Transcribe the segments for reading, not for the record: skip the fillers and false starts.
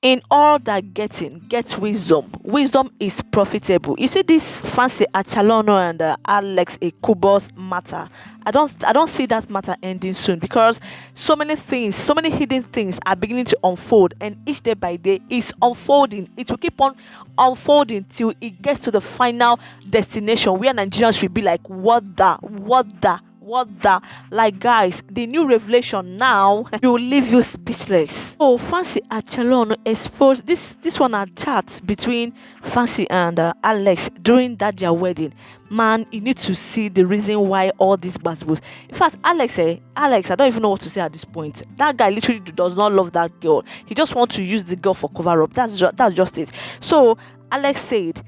In all that getting, get wisdom. Wisdom is profitable. You see this Fancy Achalonu and Alex Ekubo's matter. I don't see that matter ending soon, because so many things, so many hidden things are beginning to unfold, and each day by day it's unfolding. It will keep on unfolding till it gets to the final destination where Nigerians will be like, what the, like, guys, the new revelation now will leave you speechless. Oh, Fancy Achalonu exposed this one, a chat between Fancy and Alex during that their wedding. Man, you need to see the reason why all these basketballs. In fact, Alex, I don't even know what to say at this point. That guy literally does not love that girl. He just wants to use the girl for cover up. That's just it. So Alex said,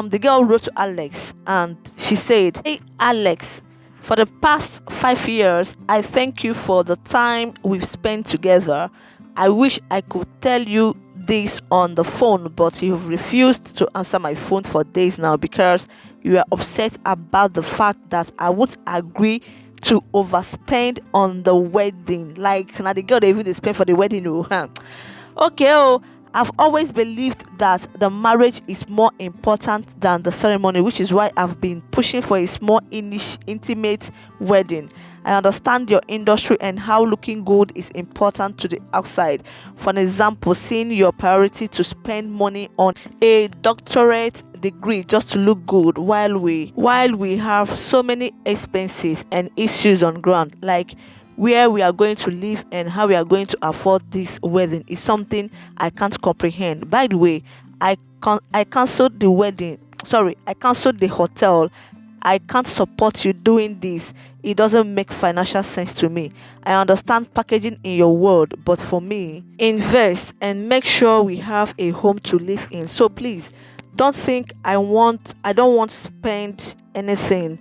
the girl wrote to Alex and she said, "Hey Alex, for the past 5 years, I thank you for the time we've spent together. I wish I could tell you this on the phone, but you've refused to answer my phone for days now because you are upset about the fact that I won't agree to overspend on the wedding." Like, now the girl they even spend for the wedding. Okay, I've always believed that the marriage is more important than the ceremony, which is why I've been pushing for a small intimate wedding. I understand your industry and how looking good is important to the outside. For an example, seeing your priority to spend money on a doctorate degree just to look good while we have so many expenses and issues on ground, like where we are going to live and how we are going to afford this wedding, is something I can't comprehend. By the way, I cancelled the wedding. Sorry, I cancelled the hotel. I can't support you doing this. It doesn't make financial sense to me. I understand packaging in your world, but for me, invest and make sure we have a home to live in. So please, don't think I don't want to spend anything.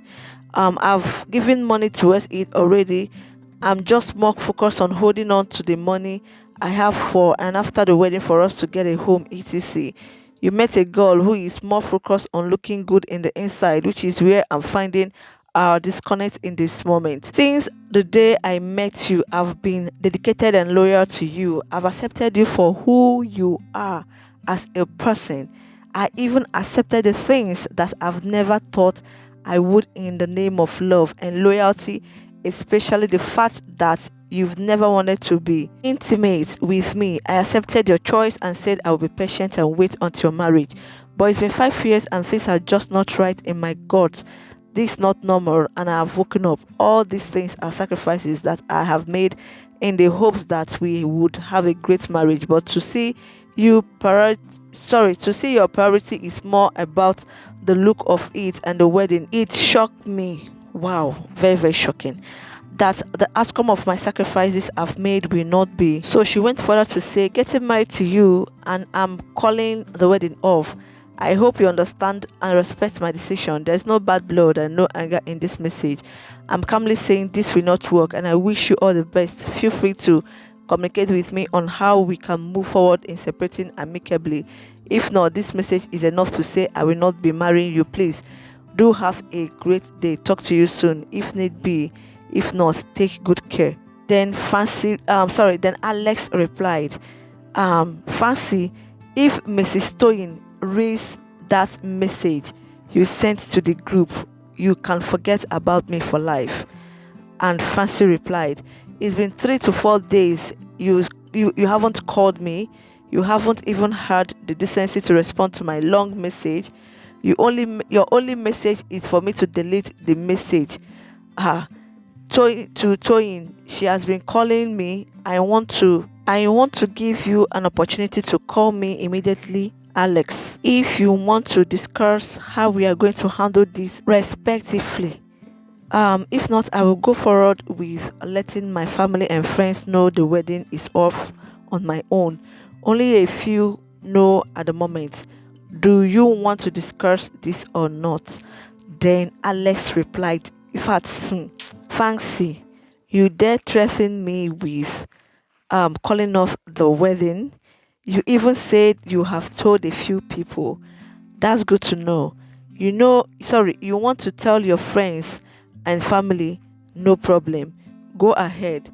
I've given money towards it already. I'm just more focused on holding on to the money I have for and after the wedding for us to get a home, etc. You met a girl who is more focused on looking good in the inside, which is where I'm finding our disconnect in this moment. Since the day I met you, I've been dedicated and loyal to you. I've accepted you for who you are as a person. I even accepted the things that I've never thought I would in the name of love and loyalty, especially the fact that you've never wanted to be intimate with me. I accepted your choice and said I will be patient and wait until marriage. But it's been 5 years and things are just not right in my gut. This is not normal and I have woken up. All these things are sacrifices that I have made in the hopes that we would have a great marriage. But to see your priority is more about the look of it and the wedding, it shocked me. Wow, very, very shocking. That the outcome of my sacrifices I've made will not be. So she went further to say, getting married to you and I'm calling the wedding off. I hope you understand and respect my decision. There's no bad blood and no anger in this message. I'm calmly saying this will not work and I wish you all the best. Feel free to communicate with me on how we can move forward in separating amicably. If not, this message is enough to say I will not be marrying you. Please do have a great day. Talk to you soon if need be. If not, take good care. Then Alex replied, Fancy, if Mrs. Toyin reads that message you sent to the group, you can forget about me for life. And Fancy replied, it's been 3 to 4 days. You haven't called me. You haven't even had the decency to respond to my long message. Your only message is for me to delete the message. Toyin, she has been calling me. I want to give you an opportunity to call me immediately, Alex, if you want to discuss how we are going to handle this respectively. If not, I will go forward with letting my family and friends know the wedding is off on my own. Only a few know at the moment. Do you want to discuss this or not? Then Alex replied, in fact, Fancy, you dare threaten me with calling off the wedding? You even said you have told a few people. That's good to know. You want to tell your friends and family, no problem. Go ahead.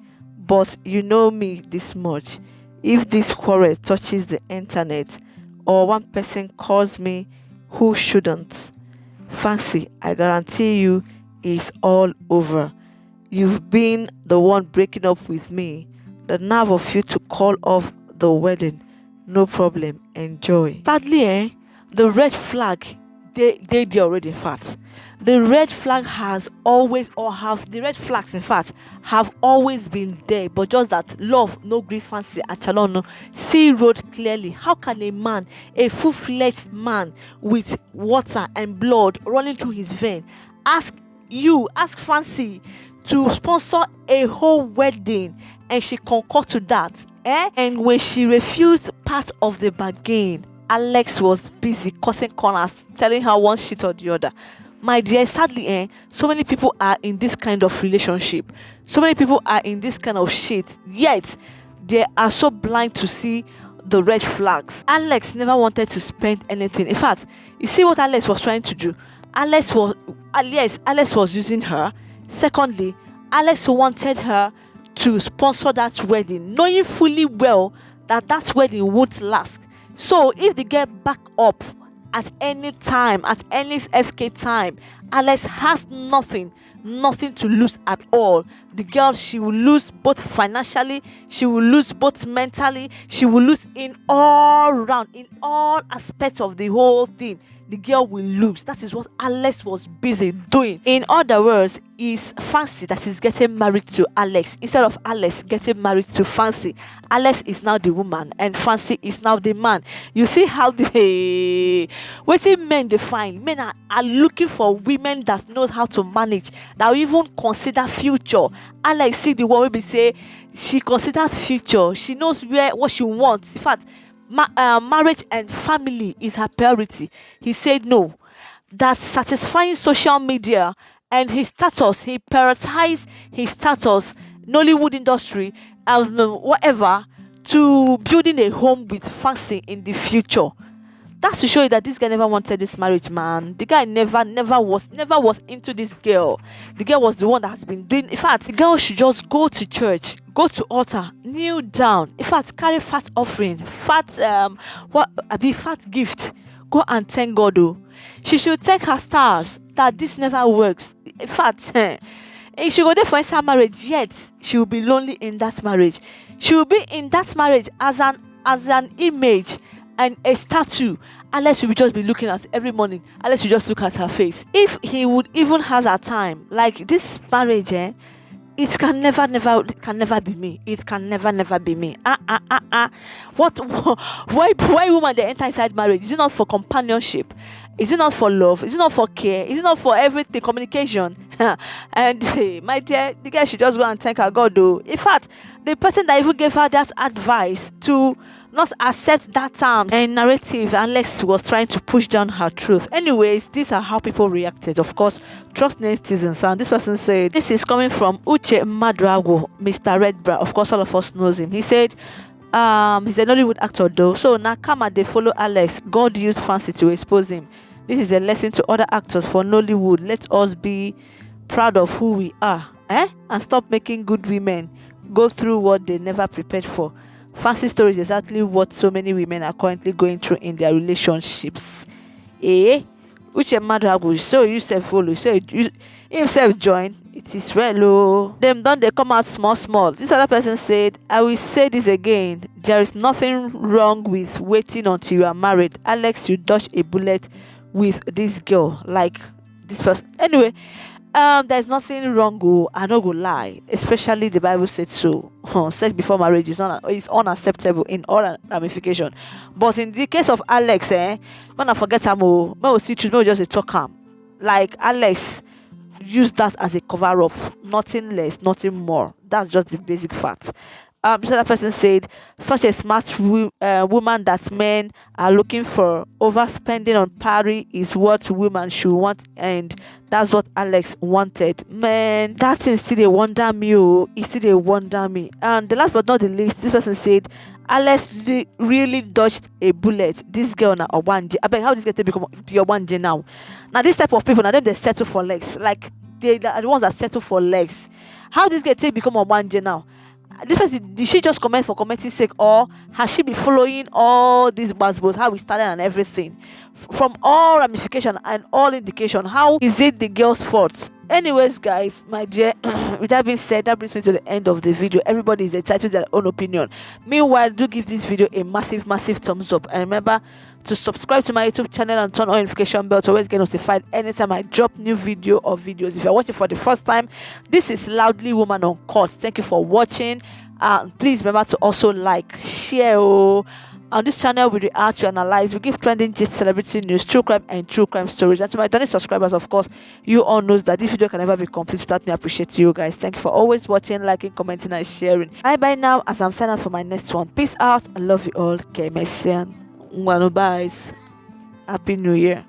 But you know me this much. if this quarrel touches the internet or one person calls me who shouldn't, Fancy, I guarantee you it's all over. You've been the one breaking up with me. The nerve of you to call off the wedding. No problem. Enjoy. Sadly, the red flag, they already, in fact. The red flag has always, the red flags, in fact, have always been there, but just that love, no grief, Fancy Achalonu, see road clearly. How can a man, a full-fledged man with water and blood running through his vein, ask Fancy to sponsor a whole wedding, and she concurred to that, And when she refused part of the bargain, Alex was busy cutting corners, telling her one shit or the other. My dear, sadly, so many people are in this kind of relationship. So many people are in this kind of shit. Yet, they are so blind to see the red flags. Alex never wanted to spend anything. In fact, you see what Alex was trying to do? Alex was using her. Secondly, Alex wanted her to sponsor that wedding, knowing fully well that wedding won't last. So, if they get back up at any time, at any FK time, Alex has nothing to lose at all. The girl, she will lose both financially, she will lose both mentally, she will lose in all round, in all aspects of the whole thing. The girl will lose. That is what Alex was busy doing. In other words, it's Fancy that is getting married to Alex instead of Alex getting married to Fancy. Alex is now the woman and Fancy is now the man. You see how what men define. Men are looking for women that knows how to manage, that will even consider future. Alex see the one will be say she considers future. She knows what she wants. In fact, marriage and family is her priority. He said no. That satisfying social media and his status, he prioritized his status, Nollywood industry, whatever, to building a home with Fancy in the future. That's to show you that this guy never wanted this marriage, man. The guy never was into this girl. The girl was the one that has been doing. In fact, the girl should just go to church, go to altar, kneel down. In fact, carry fat offering, fat gift. Go and thank God. Oh, she should thank her stars that this never works. In fact, if she go there for her marriage, yet she will be lonely in that marriage. She will be in that marriage as an image and a statue. Alex will just be looking at every morning. Alex will just look at her face. If he would even have a time like this marriage, it can never be me. It can never be me. What? Why woman they enter inside marriage? Is it not for companionship? Is it not for love? Is it not for care? Is it not for everything? Communication. And hey, my dear, the girl should just go and thank her God. Though, in fact, the person that even gave her that advice to not accept that terms and narrative, Alex was trying to push down her truth. Anyways, these are how people reacted. Of course, trust netizens. And this person said, this is coming from Uche Madrago, Mr. Redbra. Of course, all of us knows him. He said, he's a Nollywood actor though. So now come and they follow Alex. God used Fancy to expose him. This is a lesson to other actors for Nollywood. Let us be proud of who we are, and stop making good women go through what they never prepared for. Fancy story is exactly what so many women are currently going through in their relationships. Which a mother will so you self follow, so you himself join. It is well, oh. Them don't they come out small. This other person said, I will say this again. There is nothing wrong with waiting until you are married. Alex, you dodge a bullet with this girl, like this person. Anyway, there's nothing wrong. I don't go lie. Especially the Bible said so. Sex before marriage is unacceptable in all ramification. But in the case of Alex, when I forget him, when we see you know just a talk like Alex used that as a cover up, nothing less, nothing more. That's just the basic fact. This other person said, such a smart woman that men are looking for. Overspending on party is what women should want, and that's what Alex wanted. Man, that thing still a wonder me. It still a wonder me. And the last but not the least, this person said, Alex really dodged a bullet. This girl now Obanje. I beg, how this get to become Obanje now? Now this type of people, now they settle for legs. Like they are the ones that settle for legs. How this get to become Obanje now? this person, did she just comment for commenting sake, or has she been following all these buzzwords, how we started and everything? From all ramification and all indication, how is it the girl's fault? Anyways, guys, my dear, with that being said, that brings me to the end of the video. Everybody is entitled to their own opinion. Meanwhile, do give this video a massive thumbs up, and remember to subscribe to my YouTube channel and turn on notification bell to always get notified anytime I drop new video or videos. If you're watching for the first time, this is Loudly Woman Uncut. Thank you for watching. Please remember to also like, share. On this channel, we react, we analyze, we give trending gist, celebrity news, true crime, and true crime stories. And to my returning subscribers, of course, you all knows that this video can never be complete without me. I appreciate you guys. Thank you for always watching, liking, commenting, and sharing. Bye now, as I'm signing out for my next one. Peace out. I love you all. Okay, Messian. Bye. Happy New Year.